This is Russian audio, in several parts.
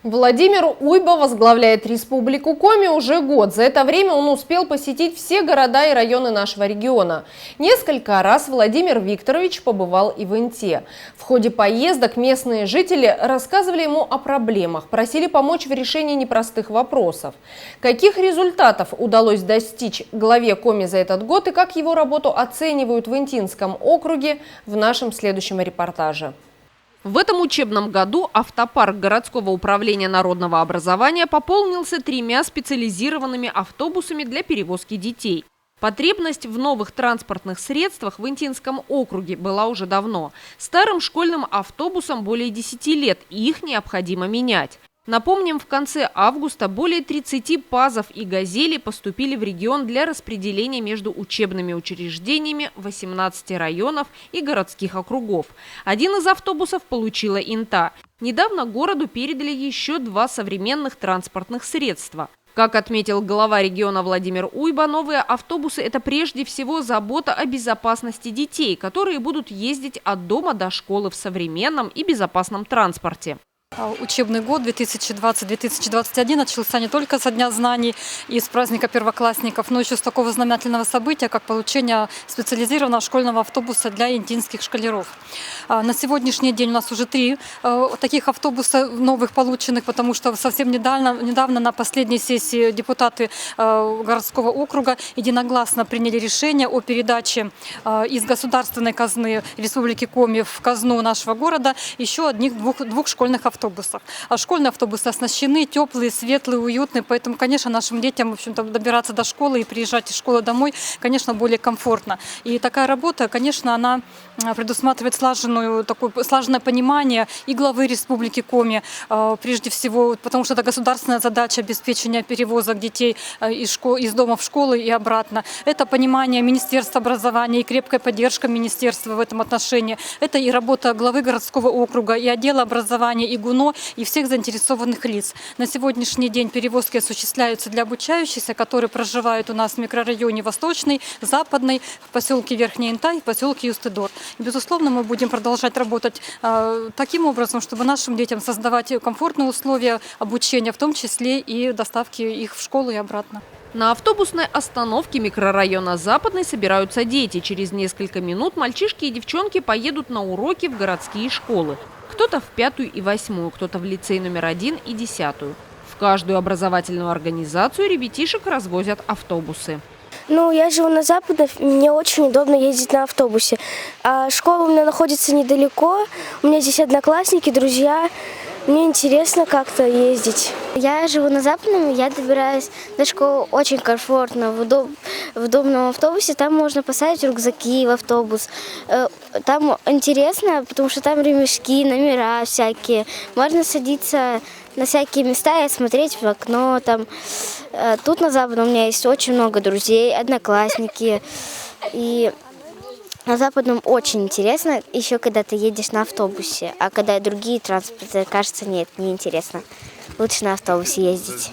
Владимир Уйба возглавляет Республику Коми уже год. За это время он успел посетить все города и районы нашего региона. Несколько раз Владимир Викторович побывал и в Инте. В ходе поездок местные жители рассказывали ему о проблемах, просили помочь в решении непростых вопросов. Каких результатов удалось достичь главе Коми за этот год и как его работу оценивают в Интинском округе, в нашем следующем репортаже. В этом учебном году автопарк городского управления народного образования пополнился 3 специализированными автобусами для перевозки детей. Потребность в новых транспортных средствах в Интинском округе была уже давно. Старым школьным автобусам более 10 лет, и их необходимо менять. Напомним, в конце августа более 30 ПАЗов и «Газелей» поступили в регион для распределения между учебными учреждениями 18 районов и городских округов. Один из автобусов получила Инта. Недавно городу передали еще 2 современных транспортных средства. Как отметил глава региона Владимир Уйба, новые автобусы – это прежде всего забота о безопасности детей, которые будут ездить от дома до школы в современном и безопасном транспорте. Учебный год 2020-2021 начался не только со Дня знаний и с праздника первоклассников, но еще с такого знаменательного события, как получение специализированного школьного автобуса для интинских школяров. На сегодняшний день у нас уже 3 таких автобуса новых полученных, потому что совсем недавно на последней сессии депутаты городского округа единогласно приняли решение о передаче из государственной казны Республики Коми в казну нашего города еще двух школьных автобусов. А школьные автобусы оснащены, теплые, светлые, уютные, поэтому, конечно, нашим детям, в общем-то, добираться до школы и приезжать из школы домой, конечно, более комфортно. И такая работа, конечно, она предусматривает слаженное понимание и главы Республики Коми, прежде всего, потому что это государственная задача обеспечения перевозок детей из дома в школы и обратно. Это понимание Министерства образования и крепкая поддержка Министерства в этом отношении. Это и работа главы городского округа, и отдела образования, и ГУНО, и всех заинтересованных лиц. На сегодняшний день перевозки осуществляются для обучающихся, которые проживают у нас в микрорайоне Восточный, Западный, в поселке Верхняя Инта и в поселке Юстедор. И, безусловно, мы будем продолжать работать таким образом, чтобы нашим детям создавать комфортные условия обучения, в том числе и доставки их в школу и обратно. На автобусной остановке микрорайона Западный собираются дети. Через несколько минут мальчишки и девчонки поедут на уроки в городские школы. Кто-то в 5-ю и 8-ю, кто-то в лицей номер 1 и 10-ю. В каждую образовательную организацию ребятишек развозят автобусы. Я живу на Западной, мне очень удобно ездить на автобусе. А школа у меня находится недалеко, у меня здесь одноклассники, друзья. Мне интересно как-то ездить. Я живу на Западном, я добираюсь до школы очень комфортно, в удобном автобусе. Там можно поставить рюкзаки в автобус. Там интересно, потому что там ремешки, номера всякие. Можно садиться на всякие места и смотреть в окно. Тут на Западном у меня есть очень много друзей, одноклассники. И на Западном очень интересно, еще когда ты едешь на автобусе, а когда другие транспорты, кажется, нет, неинтересно. Лучше на автобусе ездить.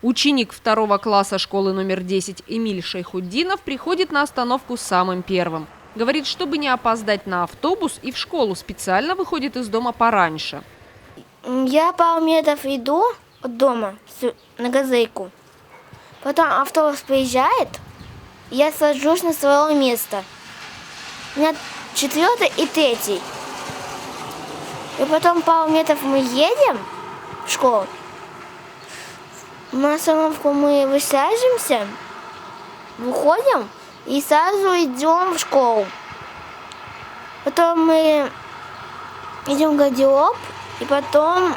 Ученик 2 класса школы номер 10 Эмиль Шайхутдинов приходит на остановку самым первым. Говорит, чтобы не опоздать на автобус и в школу, специально выходит из дома пораньше. Я пару метров иду от дома на газельку. Потом автобус приезжает, я сажусь на свое место. У меня 4-й и 3-й. И потом пару метров мы едем в школу. На остановку мы высаживаемся, выходим и сразу идем в школу. Потом мы идем в гардероб, и потом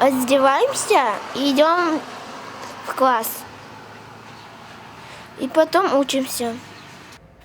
одеваемся и идем в класс. И потом учимся.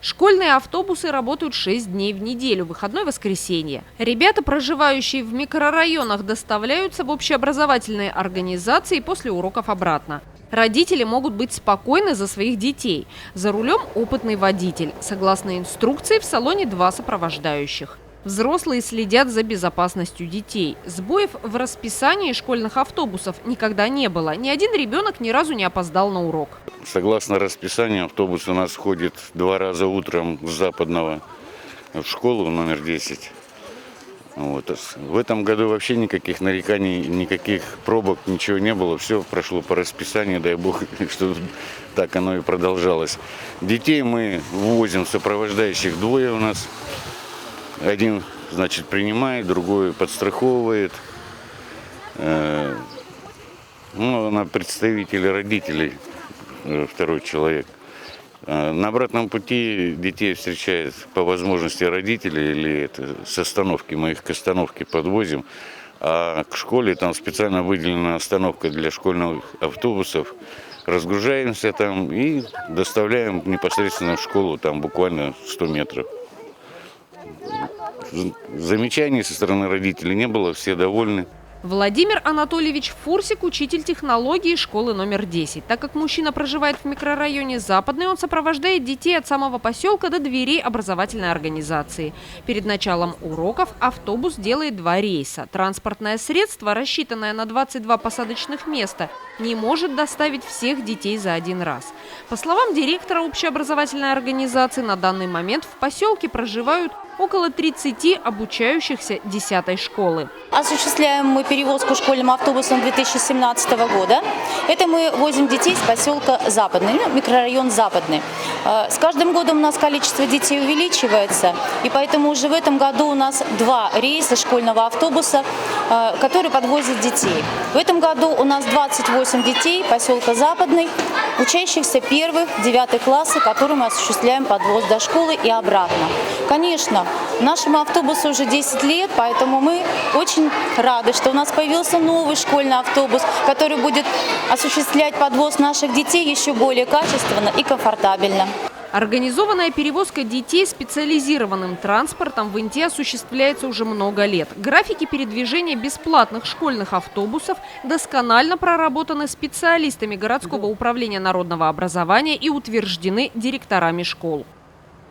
Школьные автобусы работают 6 дней в неделю, выходной воскресенье. Ребята, проживающие в микрорайонах, доставляются в общеобразовательные организации после уроков обратно. Родители могут быть спокойны за своих детей. За рулем опытный водитель. Согласно инструкции, в салоне 2 сопровождающих. Взрослые следят за безопасностью детей. Сбоев в расписании школьных автобусов никогда не было. Ни один ребенок ни разу не опоздал на урок. Согласно расписанию, автобус у нас ходит 2 раза утром с Западного в школу номер 10. Вот. В этом году вообще никаких нареканий, никаких пробок, ничего не было. Все прошло по расписанию, дай бог, что так оно и продолжалось. Детей мы ввозим, сопровождающих двое у нас. Один, значит, принимает, другой подстраховывает. Ну, она представитель родителей, второй человек. На обратном пути детей встречает по возможности родители или это, с остановки, мы их к остановке подвозим. А к школе там специально выделена остановка для школьных автобусов. Разгружаемся там и доставляем непосредственно в школу, там буквально 100 метров. Замечаний со стороны родителей не было, все довольны. Владимир Анатольевич Фурсик – учитель технологии школы номер 10. Так как мужчина проживает в микрорайоне Западный, он сопровождает детей от самого поселка до дверей образовательной организации. Перед началом уроков автобус делает 2 рейса. Транспортное средство, рассчитанное на 22 посадочных места, не может доставить всех детей за один раз. По словам директора общеобразовательной организации, на данный момент в поселке проживают около 30 обучающихся 10-й школы. Осуществляем мы перевозку школьным автобусом 2017 года. Это мы возим детей с поселка Западный, микрорайон Западный. С каждым годом у нас количество детей увеличивается, и поэтому уже в этом году у нас 2 рейса школьного автобуса, которые подвозят детей. В этом году у нас 28 детей поселка Западный, учащихся 1-9 классы, которым мы осуществляем подвоз до школы и обратно. Конечно, нашему автобусу уже 10 лет, поэтому мы очень рады, что у нас появился новый школьный автобус, который будет осуществлять подвоз наших детей еще более качественно и комфортабельно. Организованная перевозка детей специализированным транспортом в Инте осуществляется уже много лет. Графики передвижения бесплатных школьных автобусов досконально проработаны специалистами городского управления народного образования и утверждены директорами школ.